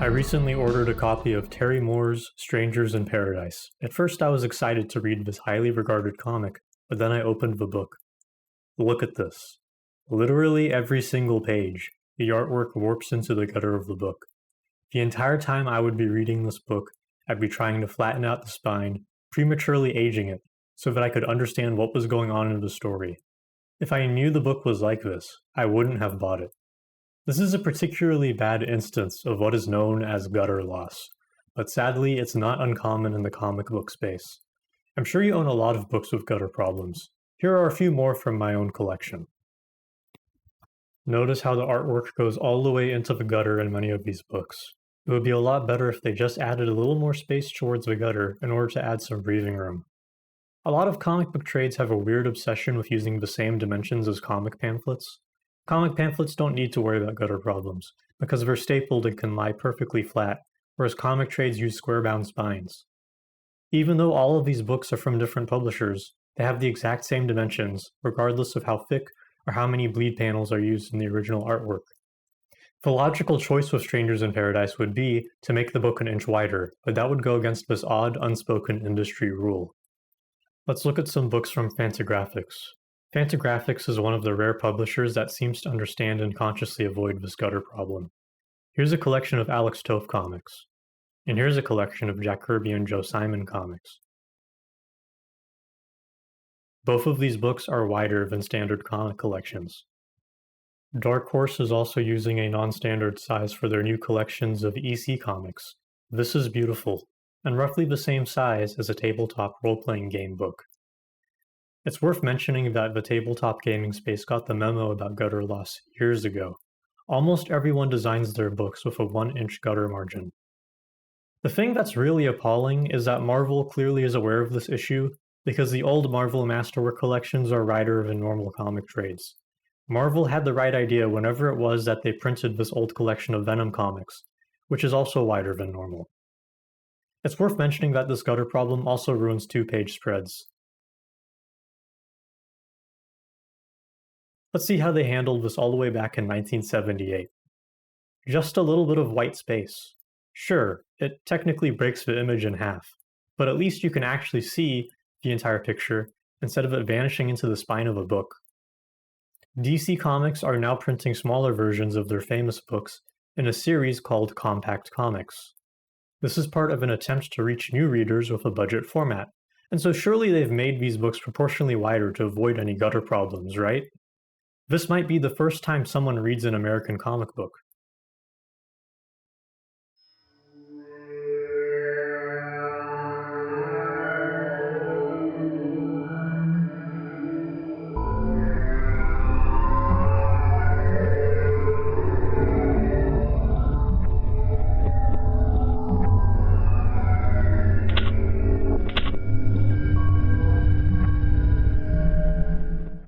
recently ordered a copy of Terry Moore's Strangers in Paradise. At first, I was excited to read this highly regarded comic, but then I opened the book. Look at this. Literally every single page, the artwork warps into the gutter of the book. The entire time I would be reading this book, I'd be trying to flatten out the spine, prematurely aging it, so that I could understand what was going on in the story. If I knew the book was like this, I wouldn't have bought it. This is a particularly bad instance of what is known as gutter loss, but sadly it's not uncommon in the comic book space. I'm sure you own a lot of books with gutter problems. Here are a few more from my own collection. Notice how the artwork goes all the way into the gutter in many of these books. It would be a lot better if they just added a little more space towards the gutter in order to add some breathing room. A lot of comic book trades have a weird obsession with using the same dimensions as comic pamphlets. Comic pamphlets don't need to worry about gutter problems, because they're stapled and can lie perfectly flat, whereas comic trades use square-bound spines. Even though all of these books are from different publishers, they have the exact same dimensions, regardless of how thick or how many bleed panels are used in the original artwork. The logical choice with Strangers in Paradise would be to make the book an inch wider, but that would go against this odd, unspoken industry rule. Let's look at some books from Fantagraphics. Fantagraphics is one of the rare publishers that seems to understand and consciously avoid this gutter problem. Here's a collection of Alex Toth comics. And here's a collection of Jack Kirby and Joe Simon comics. Both of these books are wider than standard comic collections. Dark Horse is also using a non-standard size for their new collections of EC comics. This is beautiful, and roughly the same size as a tabletop role-playing game book. It's worth mentioning that the tabletop gaming space got the memo about gutter loss years ago. Almost everyone designs their books with a 1-inch gutter margin. The thing that's really appalling is that Marvel clearly is aware of this issue, because the old Marvel Masterwork collections are wider than normal comic trades. Marvel had the right idea whenever it was that they printed this old collection of Venom comics, which is also wider than normal. It's worth mentioning that this gutter problem also ruins 2-page spreads. Let's see how they handled this all the way back in 1978. Just a little bit of white space. Sure, it technically breaks the image in half, but at least you can actually see the entire picture instead of it vanishing into the spine of a book. DC Comics are now printing smaller versions of their famous books in a series called Compact Comics. This is part of an attempt to reach new readers with a budget format, and so surely they've made these books proportionally wider to avoid any gutter problems, right? This might be the first time someone reads an American comic book.